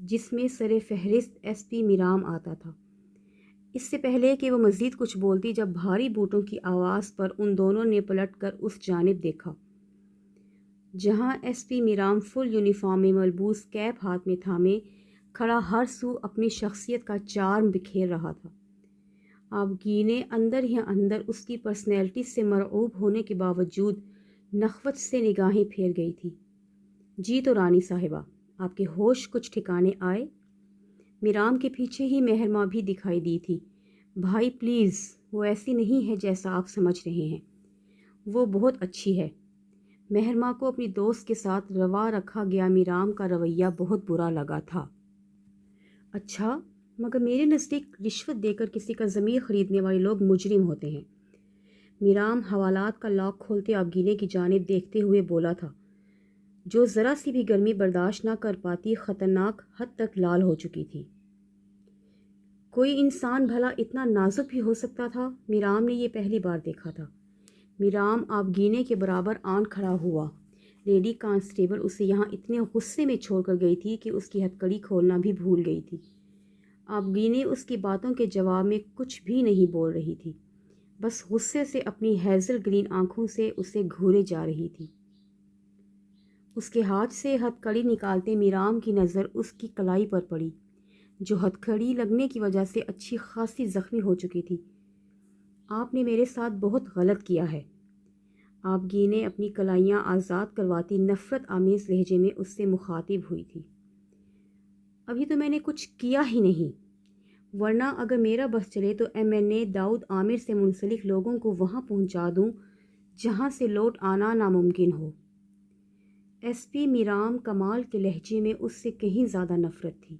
جس میں سر فہرست ایس پی میرام آتا تھا۔ اس سے پہلے کہ وہ مزید کچھ بولتی، جب بھاری بوٹوں کی آواز پر ان دونوں نے پلٹ کر اس جانب دیکھا جہاں ایس پی میرام فل یونیفارم میں ملبوس، کیپ ہاتھ میں تھامے کھڑا، ہر سو اپنی شخصیت کا چارم بکھیر رہا تھا۔ آبگینے اندر ہی اندر اس کی پرسنالٹی سے مرعوب ہونے کے باوجود نخوت سے نگاہیں پھیر گئی تھی۔ جی تو رانی صاحبہ، آپ کے ہوش کچھ ٹھکانے آئے؟ میرام کے پیچھے ہی مہرماں بھی دکھائی دی تھی۔ بھائی پلیز، وہ ایسی نہیں ہے جیسا آپ سمجھ رہے ہیں، وہ بہت اچھی ہے۔ مہرماں کو اپنی دوست کے ساتھ روا رکھا گیا میرام کا رویہ بہت برا لگا تھا۔ اچھا، مگر میرے نزدیک رشوت دے کر کسی کا ضمیر خریدنے والے لوگ مجرم ہوتے ہیں۔ میرام حوالات کا لاک کھولتے آبگینے کی جانب دیکھتے ہوئے بولا تھا، جو ذرا سی بھی گرمی برداشت نہ کر پاتی، خطرناک حد تک لال ہو چکی تھی۔ کوئی انسان بھلا اتنا نازک بھی ہو سکتا تھا؟ میرام نے یہ پہلی بار دیکھا تھا۔ میرام آبگینے کے برابر آن کھڑا ہوا۔ لیڈی کانسٹیبل اسے یہاں اتنے غصے میں چھوڑ کر گئی تھی کہ اس کی ہتھکڑی کھولنا بھی بھول گئی تھی۔ آبگینے اس کی باتوں کے جواب میں کچھ بھی نہیں بول رہی تھی، بس غصے سے اپنی ہیزل گرین آنکھوں سے اسے گھورے جا رہی تھی۔ اس کے ہاتھ سے ہتھکڑی نکالتے میرام کی نظر اس کی کلائی پر پڑی، جو ہتھکڑی لگنے کی وجہ سے اچھی خاصی زخمی ہو چکی تھی۔ آپ نے میرے ساتھ بہت غلط کیا ہے۔ آبگینے اپنی کلائیاں آزاد کرواتی نفرت آمیز لہجے میں اس سے مخاطب ہوئی تھی۔ ابھی تو میں نے کچھ کیا ہی نہیں، ورنہ اگر میرا بس چلے تو MNA داؤد عامر سے منسلک لوگوں کو وہاں پہنچا دوں جہاں سے لوٹ آنا ناممکن ہو۔ ایس پی میرام کمال کے لہجے میں اس سے کہیں زیادہ نفرت تھی۔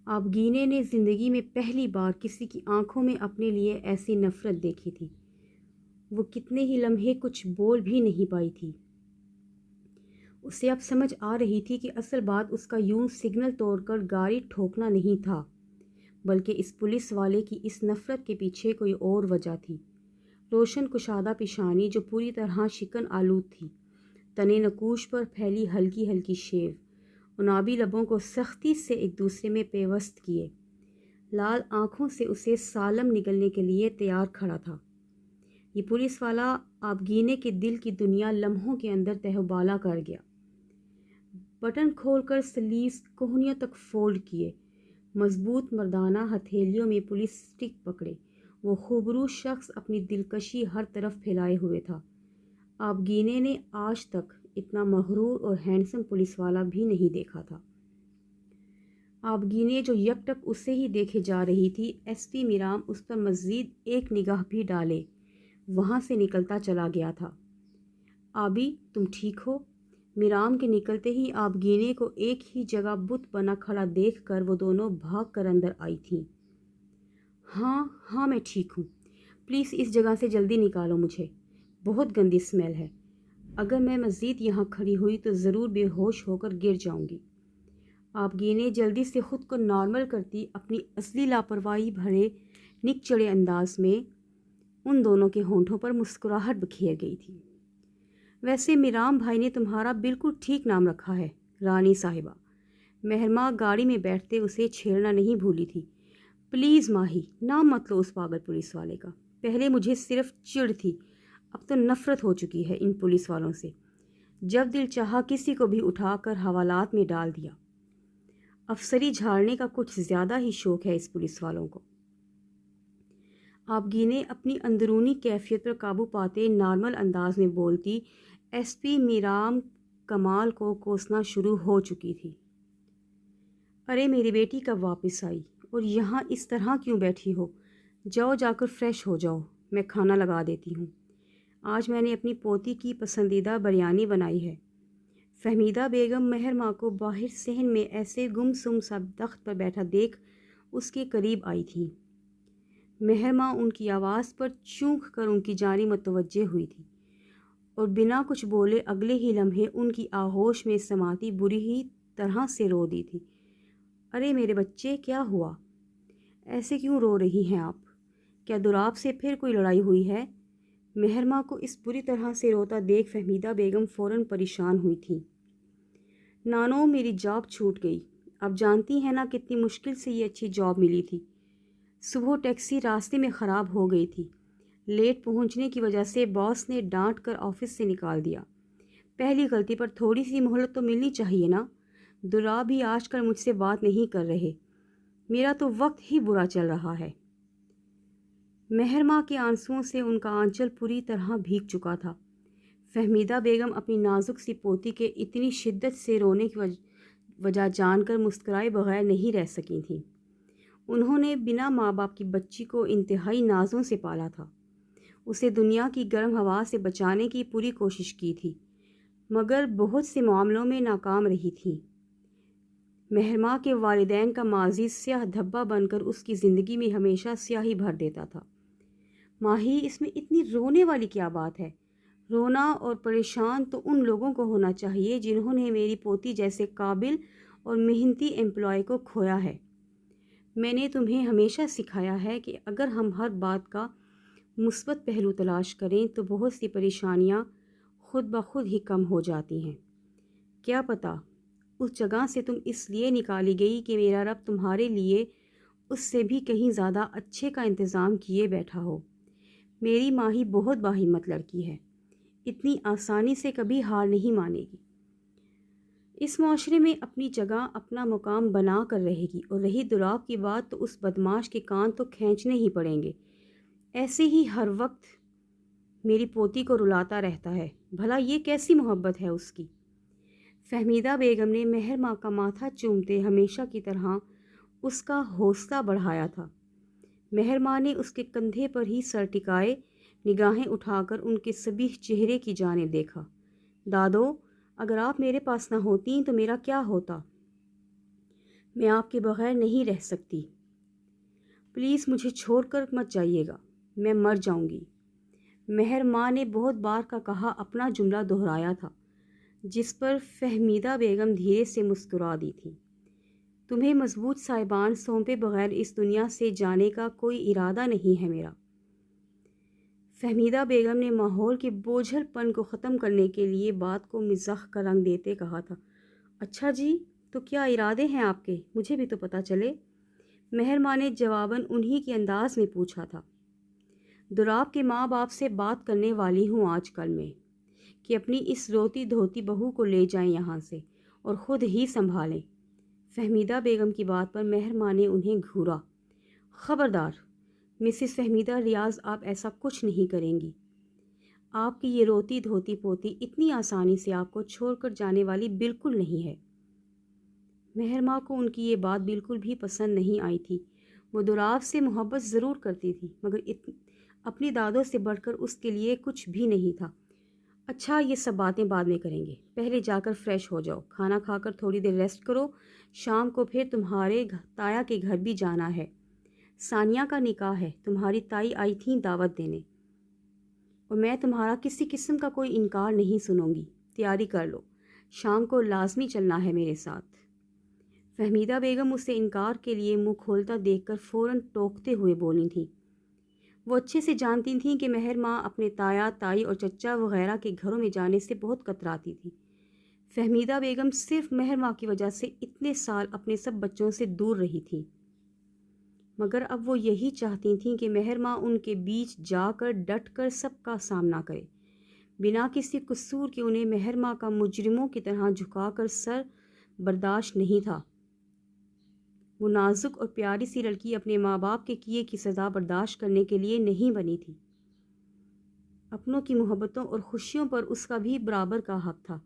آبگینے نے زندگی میں پہلی بار کسی کی آنکھوں میں اپنے لیے ایسی نفرت دیکھی تھی۔ وہ کتنے ہی لمحے کچھ بول بھی نہیں پائی تھی۔ اسے اب سمجھ آ رہی تھی کہ اصل بات اس کا یوں سگنل توڑ کر گاڑی ٹھوکنا نہیں تھا، بلکہ اس پولیس والے کی اس نفرت کے پیچھے کوئی اور وجہ تھی۔ روشن کشادہ پیشانی جو پوری طرح شکن آلود تھی، تنے نقوش پر پھیلی ہلکی ہلکی شیو، انابی لبوں کو سختی سے ایک دوسرے میں پیوست کیے، لال آنکھوں سے اسے سالم نگلنے کے لیے تیار کھڑا تھا۔ یہ پولیس والا آبگینے کے دل کی دنیا لمحوں کے اندر تہوبالا کر گیا۔ بٹن کھول کر سلیوز کوہنیوں تک فولڈ کیے، مضبوط مردانہ ہتھیلیوں میں پولیس سٹک پکڑے، وہ خوبرو شخص اپنی دلکشی ہر طرف پھیلائے ہوئے تھا۔ آبگینے نے آج تک اتنا مغرور اور ہینڈسم پولیس والا بھی نہیں دیکھا تھا۔ آبگینے جو یک ٹک اسے ہی دیکھے جا رہی تھی، ایس پی میرام اس پر مزید ایک نگاہ بھی ڈالے وہاں سے نکلتا چلا گیا تھا۔ آبی، تم ٹھیک ہو؟ میرام کے نکلتے ہی آبگینے کو ایک ہی جگہ بت بنا کھڑا دیکھ کر وہ دونوں بھاگ کر اندر آئی تھیں۔ ہاں میں ٹھیک ہوں، پلیز اس جگہ سے جلدی نکالو مجھے، بہت گندی اسمیل ہے، اگر میں مزید یہاں کھڑی ہوئی تو ضرور بے ہوش ہو کر گر جاؤں گی۔ آبگینے جلدی سے خود کو نارمل کرتی اپنی اصلی لاپرواہی بھرے نک چڑے انداز میں ان دونوں کے ہونٹوں پر مسکراہٹ بکھیر گئی تھی۔ ویسے میرام بھائی نے تمہارا بالکل ٹھیک نام رکھا ہے رانی صاحبہ۔ مہرماں گاڑی میں بیٹھتے اسے چھیڑنا نہیں بھولی تھی۔ پلیز ماہی، نام مت لو اس پاگل پولیس والے کا، پہلے مجھے صرف چڑ تھی، اب تو نفرت ہو چکی ہے ان پولیس والوں سے۔ جب دل چاہا کسی کو بھی اٹھا کر حوالات میں ڈال دیا۔ افسری جھاڑنے کا کچھ زیادہ ہی شوق ہے اس پولیس والوں کو۔ آبگینے اپنی اندرونی کیفیت پر قابو پاتے نارمل انداز میں بولتی، ایس پی میرام کمال کو کوسنا شروع ہو چکی تھی۔ ارے میری بیٹی کب واپس آئی اور یہاں اس طرح کیوں بیٹھی ہو؟ جاؤ جا کر فریش ہو جاؤ، میں کھانا لگا دیتی ہوں۔ آج میں نے اپنی پوتی کی پسندیدہ بریانی بنائی ہے۔ فہمیدہ بیگم مہرماں کو باہر صحن میں ایسے گم سم سا تخت پر بیٹھا دیکھ اس کے قریب آئی تھی۔ مہرماں ان کی آواز پر چونک کر ان کی جانب متوجہ ہوئی تھی اور بنا کچھ بولے اگلے ہی لمحے ان کی آغوش میں سماتی بری ہی طرح سے رو دی تھی۔ ارے میرے بچے، کیا ہوا؟ ایسے کیوں رو رہی ہیں آپ؟ کیا دولاب سے پھر کوئی لڑائی ہوئی ہے؟ مہرماں کو اس بری طرح سے روتا دیکھ فہمیدہ بیگم فوراً پریشان ہوئی تھیں۔ نانو، میری جاب چھوٹ گئی، آپ جانتی ہیں نا کتنی مشکل سے یہ اچھی جاب ملی تھی۔ صبح ٹیکسی راستے میں خراب ہو گئی تھی۔ لیٹ پہنچنے کی وجہ سے باس نے ڈانٹ کر آفس سے نکال دیا۔ پہلی غلطی پر تھوڑی سی مہلت تو ملنی چاہیے نا۔ درا بھی آج کل مجھ سے بات نہیں کر رہے۔ میرا تو وقت ہی برا چل رہا ہے۔ مہرماں کے آنسوؤں سے ان کا آنچل پوری طرح بھیگ چکا تھا۔ فہمیدہ بیگم اپنی نازک سی پوتی کے اتنی شدت سے رونے کی وجہ جان کر مسکرائے بغیر نہیں رہ سکی تھیں۔ انہوں نے بنا ماں باپ کی بچی کو انتہائی نازوں سے پالا تھا۔ اسے دنیا کی گرم ہوا سے بچانے کی پوری کوشش کی تھی، مگر بہت سے معاملوں میں ناکام رہی تھی۔ مہرماں کے والدین کا ماضی سیاہ دھبا بن کر اس کی زندگی میں ہمیشہ سیاہی بھر دیتا تھا۔ ماہی، اس میں اتنی رونے والی کیا بات ہے؟ رونا اور پریشان تو ان لوگوں کو ہونا چاہیے جنہوں نے میری پوتی جیسے قابل اور محنتی امپلائی کو کھویا ہے۔ میں نے تمہیں ہمیشہ سکھایا ہے کہ اگر ہم ہر بات کا مثبت پہلو تلاش کریں تو بہت سی پریشانیاں خود بخود ہی کم ہو جاتی ہیں۔ کیا پتہ اس جگہ سے تم اس لیے نکالی گئی کہ میرا رب تمہارے لیے اس سے بھی کہیں زیادہ اچھے کا انتظام کیے بیٹھا ہو۔ میری ماہی بہت باہمت لڑکی ہے، اتنی آسانی سے کبھی ہار نہیں مانے گی۔ اس معاشرے میں اپنی جگہ اپنا مقام بنا کر رہے گی، اور رہی دراف کی بات تو اس بدماش کے کان تو کھینچنے ہی پڑیں گے۔ ایسے ہی ہر وقت میری پوتی کو رلاتا رہتا ہے، بھلا یہ کیسی محبت ہے اس کی؟ فہمیدہ بیگم نے مہر ماں کا ماتھا چومتے ہمیشہ کی طرح اس کا حوصلہ بڑھایا تھا۔ مہر ماں نے اس کے کندھے پر ہی سر ٹکائے نگاہیں اٹھا کر ان کے صبیح چہرے کی جانب دیکھا۔ دادو، اگر آپ میرے پاس نہ ہوتیں تو میرا کیا ہوتا؟ میں آپ کے بغیر نہیں رہ سکتی۔ پلیز مجھے چھوڑ کر مت جائیے گا، میں مر جاؤں گی۔ مہر ماں نے بہت بار کا کہا اپنا جملہ دہرایا تھا، جس پر فہمیدہ بیگم دھیرے سے مسکرا دی تھی۔ تمہیں مضبوط صاحبان سونپے بغیر اس دنیا سے جانے کا کوئی ارادہ نہیں ہے میرا۔ فہمیدہ بیگم نے ماحول کے بوجھل پن کو ختم کرنے کے لیے بات کو مزاح کا رنگ دیتے کہا تھا۔ اچھا جی، تو کیا ارادے ہیں آپ کے؟ مجھے بھی تو پتہ چلے۔ مہر ماں نے جواباً انہی کے انداز میں پوچھا تھا۔ دراب کے ماں باپ سے بات کرنے والی ہوں آج کل میں، کہ اپنی اس روتی دھوتی بہو کو لے جائیں یہاں سے اور خود ہی سنبھالیں۔ فہمیدہ بیگم کی بات پر مہر ماں نے انہیں گھورا۔ خبردار مسز فہمیدہ ریاض، آپ ایسا کچھ نہیں کریں گی۔ آپ کی یہ روتی دھوتی پوتی اتنی آسانی سے آپ کو چھوڑ کر جانے والی بالکل نہیں ہے۔ مہر ماں کو ان کی یہ بات بالکل بھی پسند نہیں آئی تھی۔ وہ دراف سے محبت ضرور کرتی تھی، مگر اپنی دادوں سے بڑھ کر اس کے لیے کچھ بھی نہیں تھا۔ اچھا، یہ سب باتیں بعد میں کریں گے، پہلے جا کر فریش ہو جاؤ، کھانا کھا کر تھوڑی دیر ریسٹ کرو، شام کو پھر تمہارے تایا کے گھر بھی جانا ہے۔ ثانیہ کا نکاح ہے، تمہاری تائی آئی تھیں دعوت دینے، اور میں تمہارا کسی قسم کا کوئی انکار نہیں سنوں گی۔ تیاری کر لو، شام کو لازمی چلنا ہے میرے ساتھ۔ فہمیدہ بیگم اسے انکار کے لیے منہ کھولتا دیکھ کر فوراً ٹوکتے ہوئے بولی تھیں۔ وہ اچھے سے جانتی تھیں کہ مہر ماں اپنے تایا تائی اور چچا وغیرہ کے گھروں میں جانے سے بہت کتراتی تھی۔ فہمیدہ بیگم صرف مہر ماں کی وجہ سے اتنے سال اپنے سب بچوں سے دور رہی تھی، مگر اب وہ یہی چاہتی تھیں کہ مہر ماں ان کے بیچ جا کر ڈٹ کر سب کا سامنا کرے، بنا کسی قصور کے۔ انہیں مہر ماں کا مجرموں کی طرح جھکا کر سر برداشت نہیں تھا۔ وہ نازک اور پیاری سی لڑکی اپنے ماں باپ کے کیے کی سزا برداشت کرنے کے لیے نہیں بنی تھی۔ اپنوں کی محبتوں اور خوشیوں پر اس کا بھی برابر کا حق تھا۔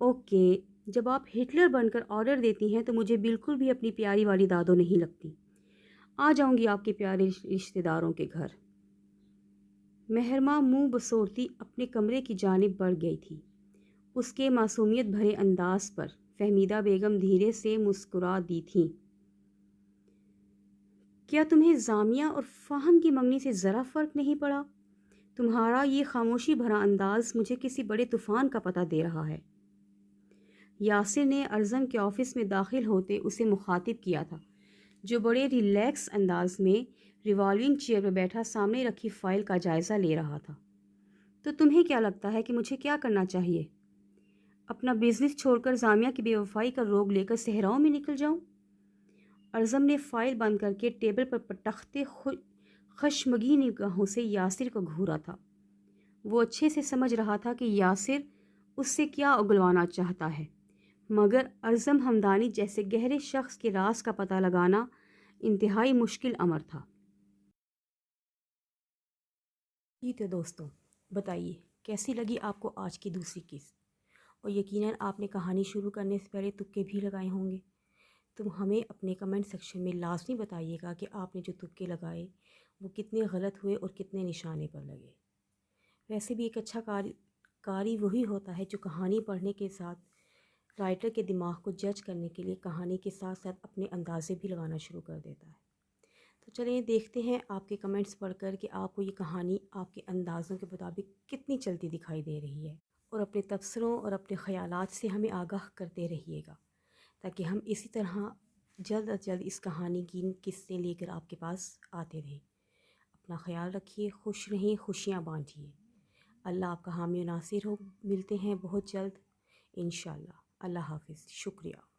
اوکے، جب آپ ہٹلر بن کر آرڈر دیتی ہیں تو مجھے بالکل بھی اپنی پیاری والی دادو نہیں لگتی۔ آ جاؤں گی آپ کے پیارے رشتہ داروں کے گھر۔ مہر ماں منہ بسورتی اپنے کمرے کی جانب بڑھ گئی تھی۔ اس کے معصومیت بھرے انداز پر فہمیدہ بیگم دھیرے سے مسکرا دی تھیں۔ کیا تمہیں زامیہ اور فہم کی منگنی سے ذرا فرق نہیں پڑا؟ تمہارا یہ خاموشی بھرا انداز مجھے کسی بڑے طوفان کا پتہ دے رہا ہے۔ یاسر نے ارزم کے آفس میں داخل ہوتے اسے مخاطب کیا تھا، جو بڑے ریلیکس انداز میں ریوالونگ چیئر پر بیٹھا سامنے رکھی فائل کا جائزہ لے رہا تھا۔ تو تمہیں کیا لگتا ہے کہ مجھے کیا کرنا چاہیے؟ اپنا بزنس چھوڑ کر زامیہ کی بے وفائی کا روگ لے کر صحراؤں میں نکل جاؤں؟ ارزم نے فائل بند کر کے ٹیبل پر پٹختے خشمگین نگاہوں سے یاسر کو گھورا تھا۔ وہ اچھے سے سمجھ رہا تھا کہ یاسر اس سے کیا اگلوانا چاہتا ہے، مگر ارزم ہمدانی جیسے گہرے شخص کے راز کا پتہ لگانا انتہائی مشکل امر تھا۔ جی تو دوستوں، بتائیے کیسی لگی آپ کو آج کی دوسری قسط؟ اور یقیناً آپ نے کہانی شروع کرنے سے پہلے تکے بھی لگائے ہوں گے، تو ہمیں اپنے کمنٹ سیکشن میں لازمی بتائیے گا کہ آپ نے جو تکے لگائے وہ کتنے غلط ہوئے اور کتنے نشانے پر لگے۔ ویسے بھی ایک اچھا قاری وہی ہوتا ہے جو کہانی پڑھنے کے ساتھ رائٹر کے دماغ کو جج کرنے کے لیے کہانی کے ساتھ ساتھ اپنے اندازے بھی لگانا شروع کر دیتا ہے۔ تو چلیں دیکھتے ہیں آپ کے کمنٹس پڑھ کر کہ آپ کو یہ کہانی آپ کے اندازوں کے مطابق کتنی چلتی دکھائی دے رہی ہے، اور اپنے تبصروں اور اپنے خیالات سے ہمیں آگاہ کرتے رہیے گا، تاکہ ہم اسی طرح جلد از جلد اس کہانی کی قسطیں لے کر آپ کے پاس آتے رہیں۔ اپنا خیال رکھیے، خوش رہیں، خوشیاں بانٹیے۔ اللہ آپ کا حامی و ناصر ہو۔ ملتے ہیں بہت جلد انشاءاللہ۔ اللہ حافظ۔ شکریہ۔